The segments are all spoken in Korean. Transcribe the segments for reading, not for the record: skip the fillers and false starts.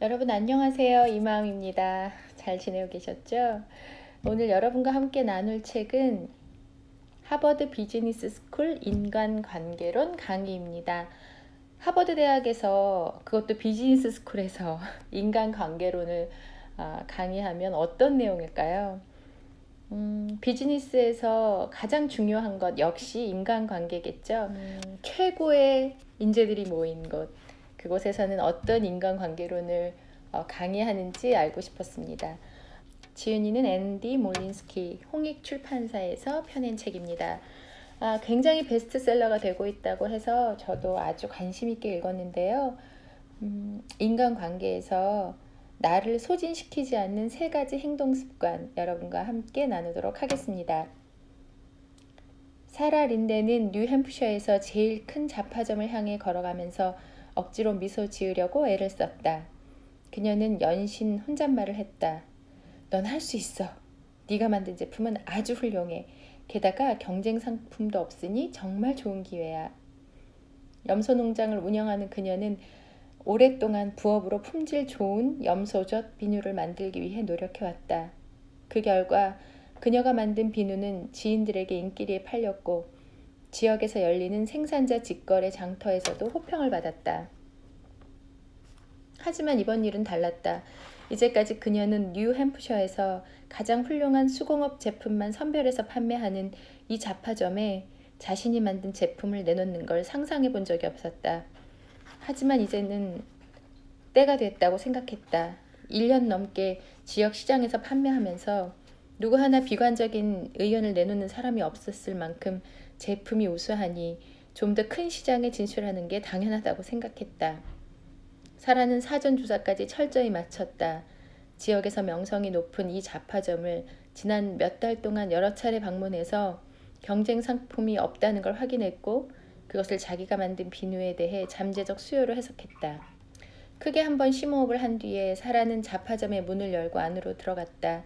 여러분 안녕하세요. 이마음입니다. 잘 지내고 계셨죠? 오늘 여러분과 함께 나눌 책은 하버드 비즈니스 스쿨 인간관계론 강의입니다. 하버드 대학에서 그것도 비즈니스 스쿨에서 인간관계론을 강의하면 어떤 내용일까요? 비즈니스에서 가장 중요한 것 역시 인간관계겠죠. 최고의 인재들이 모인 곳, 그곳에서는 어떤 인간관계론을 강의하는지 알고 싶었습니다. 지은이는 앤디 몰린스키 홍익출판사에서 펴낸 책입니다. 굉장히 베스트셀러가 되고 있다고 해서 저도 아주 관심 있게 읽었는데요. 인간관계에서 나를 소진시키지 않는 3가지 행동 습관 여러분과 함께 나누도록 하겠습니다. 사라 린데는 뉴햄프셔에서 제일 큰 잡화점을 향해 걸어가면서 억지로 미소 지으려고 애를 썼다. 그녀는 연신 혼잣말을 했다. 넌 할 수 있어. 네가 만든 제품은 아주 훌륭해. 게다가 경쟁 상품도 없으니 정말 좋은 기회야. 염소 농장을 운영하는 그녀는 오랫동안 부업으로 품질 좋은 염소젓 비누를 만들기 위해 노력해왔다. 그 결과 그녀가 만든 비누는 지인들에게 인기리에 팔렸고 지역에서 열리는 생산자 직거래 장터에서도 호평을 받았다. 하지만 이번 일은 달랐다. 이제까지 그녀는 뉴햄프셔에서 가장 훌륭한 수공업 제품만 선별해서 판매하는 이 잡화점에 자신이 만든 제품을 내놓는 걸 상상해 본 적이 없었다. 하지만 이제는 때가 됐다고 생각했다. 1년 넘게 지역 시장에서 판매하면서 누구 하나 비관적인 의견을 내놓는 사람이 없었을 만큼 제품이 우수하니 좀 더 큰 시장에 진출하는 게 당연하다고 생각했다. 사라는 사전 조사까지 철저히 마쳤다. 지역에서 명성이 높은 이 잡화점을 지난 몇 달 동안 여러 차례 방문해서 경쟁 상품이 없다는 걸 확인했고 그것을 자기가 만든 비누에 대해 잠재적 수요로 해석했다. 크게 한번 심호흡을 한 뒤에 사라는 잡화점의 문을 열고 안으로 들어갔다.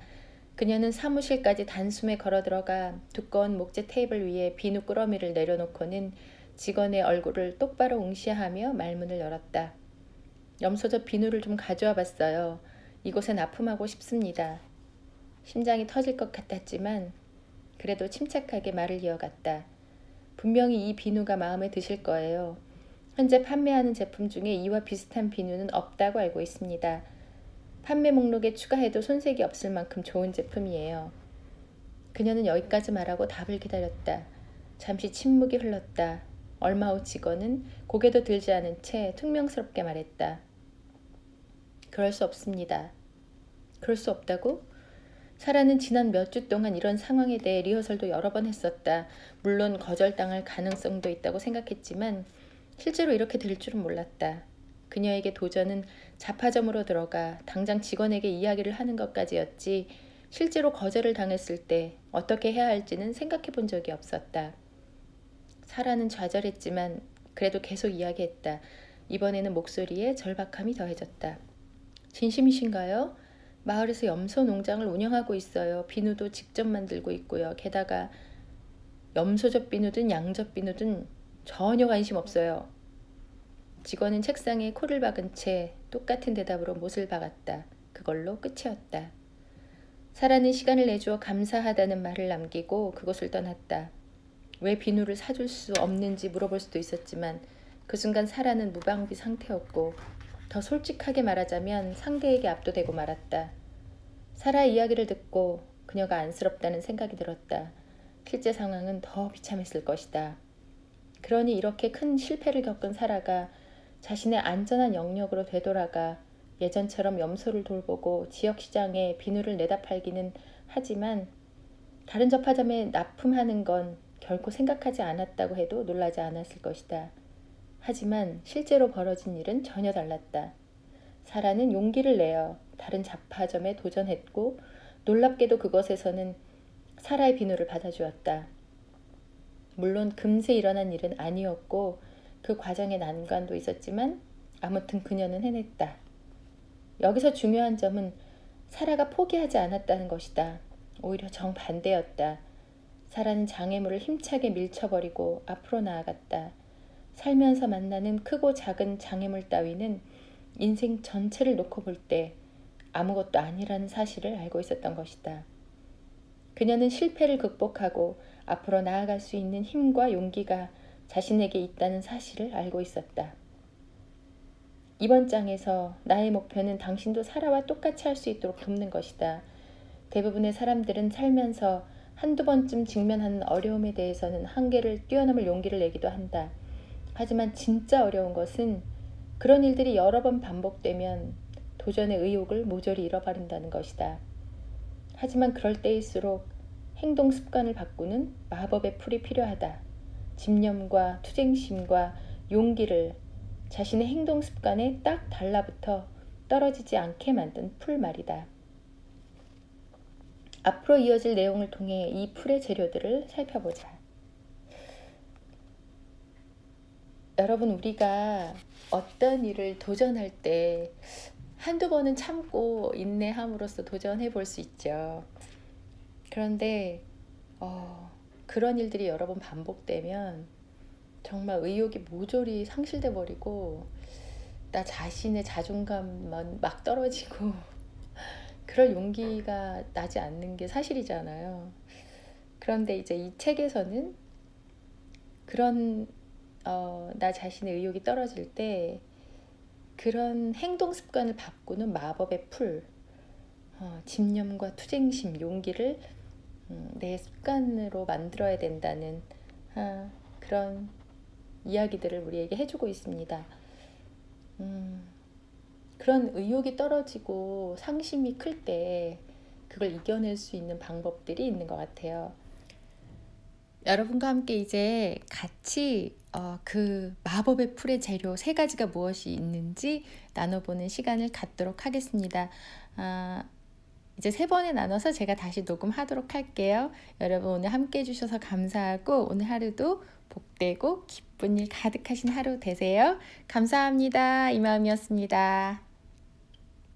그녀는 사무실까지 단숨에 걸어 들어가 두꺼운 목재 테이블 위에 비누 꾸러미를 내려놓고는 직원의 얼굴을 똑바로 응시하며 말문을 열었다. 염소젓 비누를 좀 가져와 봤어요. 이곳에 납품하고 싶습니다. 심장이 터질 것 같았지만 그래도 침착하게 말을 이어갔다. 분명히 이 비누가 마음에 드실 거예요. 현재 판매하는 제품 중에 이와 비슷한 비누는 없다고 알고 있습니다. 판매 목록에 추가해도 손색이 없을 만큼 좋은 제품이에요. 그녀는 여기까지 말하고 답을 기다렸다. 잠시 침묵이 흘렀다. 얼마 후 직원은 고개도 들지 않은 채 퉁명스럽게 말했다. 그럴 수 없습니다. 그럴 수 없다고? 사라는 지난 몇 주 동안 이런 상황에 대해 리허설도 여러 번 했었다. 물론 거절당할 가능성도 있다고 생각했지만 실제로 이렇게 될 줄은 몰랐다. 그녀에게 도전은 잡화점으로 들어가 당장 직원에게 이야기를 하는 것까지였지 실제로 거절을 당했을 때 어떻게 해야 할지는 생각해 본 적이 없었다. 사라는 좌절했지만 그래도 계속 이야기했다. 이번에는 목소리에 절박함이 더해졌다. 진심이신가요? 마을에서 염소 농장을 운영하고 있어요. 비누도 직접 만들고 있고요. 게다가 염소젓 비누든 양젓 비누든 전혀 관심 없어요. 직원은 책상에 코를 박은 채 똑같은 대답으로 못을 박았다. 그걸로 끝이었다. 사라는 시간을 내주어 감사하다는 말을 남기고 그곳을 떠났다. 왜 비누를 사줄 수 없는지 물어볼 수도 있었지만 그 순간 사라는 무방비 상태였고 더 솔직하게 말하자면 상대에게 압도되고 말았다. 사라의 이야기를 듣고 그녀가 안쓰럽다는 생각이 들었다. 실제 상황은 더 비참했을 것이다. 그러니 이렇게 큰 실패를 겪은 사라가 자신의 안전한 영역으로 되돌아가 예전처럼 염소를 돌보고 지역시장에 비누를 내다 팔기는 하지만 다른 접화점에 납품하는 건 결코 생각하지 않았다고 해도 놀라지 않았을 것이다. 하지만 실제로 벌어진 일은 전혀 달랐다. 사라는 용기를 내어 다른 잡화점에 도전했고 놀랍게도 그것에서는 사라의 비누를 받아주었다. 물론 금세 일어난 일은 아니었고 그 과정에 난관도 있었지만 아무튼 그녀는 해냈다. 여기서 중요한 점은 사라가 포기하지 않았다는 것이다. 오히려 정반대였다. 사라는 장애물을 힘차게 밀쳐버리고 앞으로 나아갔다. 살면서 만나는 크고 작은 장애물 따위는 인생 전체를 놓고 볼 때 아무것도 아니라는 사실을 알고 있었던 것이다. 그녀는 실패를 극복하고 앞으로 나아갈 수 있는 힘과 용기가 자신에게 있다는 사실을 알고 있었다. 이번 장에서 나의 목표는 당신도 사라와 똑같이 할 수 있도록 돕는 것이다. 대부분의 사람들은 살면서 한두 번쯤 직면하는 어려움에 대해서는 한계를 뛰어넘을 용기를 내기도 한다. 하지만 진짜 어려운 것은 그런 일들이 여러 번 반복되면 도전의 의욕을 모조리 잃어버린다는 것이다. 하지만 그럴 때일수록 행동 습관을 바꾸는 마법의 풀이 필요하다. 집념과 투쟁심과 용기를 자신의 행동 습관에 딱 달라붙어 떨어지지 않게 만든 풀 말이다. 앞으로 이어질 내용을 통해 이 풀의 재료들을 살펴보자. 여러분, 우리가 어떤 일을 도전할 때 한두 번은 참고 인내함으로써 도전해 볼 수 있죠. 그런데 그런 일들이 여러 번 반복되면 정말 의욕이 모조리 상실돼 버리고 나 자신의 자존감만 막 떨어지고 그럴 용기가 나지 않는 게 사실이잖아요. 그런데 이제 이 책에서는 그런 나 자신의 의욕이 떨어질 때 그런 행동 습관을 바꾸는 마법의 풀, 집념과 투쟁심, 용기를 내 습관으로 만들어야 된다는 그런 이야기들을 우리에게 해주고 있습니다. 그런 의욕이 떨어지고 상심이 클 때 그걸 이겨낼 수 있는 방법들이 있는 것 같아요. 여러분과 함께 이제 같이 그 마법의 풀의 재료 3가지가 무엇이 있는지 나눠보는 시간을 갖도록 하겠습니다. 이제 3번에 나눠서 제가 다시 녹음하도록 할게요. 여러분 오늘 함께 해주셔서 감사하고 오늘 하루도 복되고 기쁜 일 가득하신 하루 되세요. 감사합니다. 이마음이었습니다.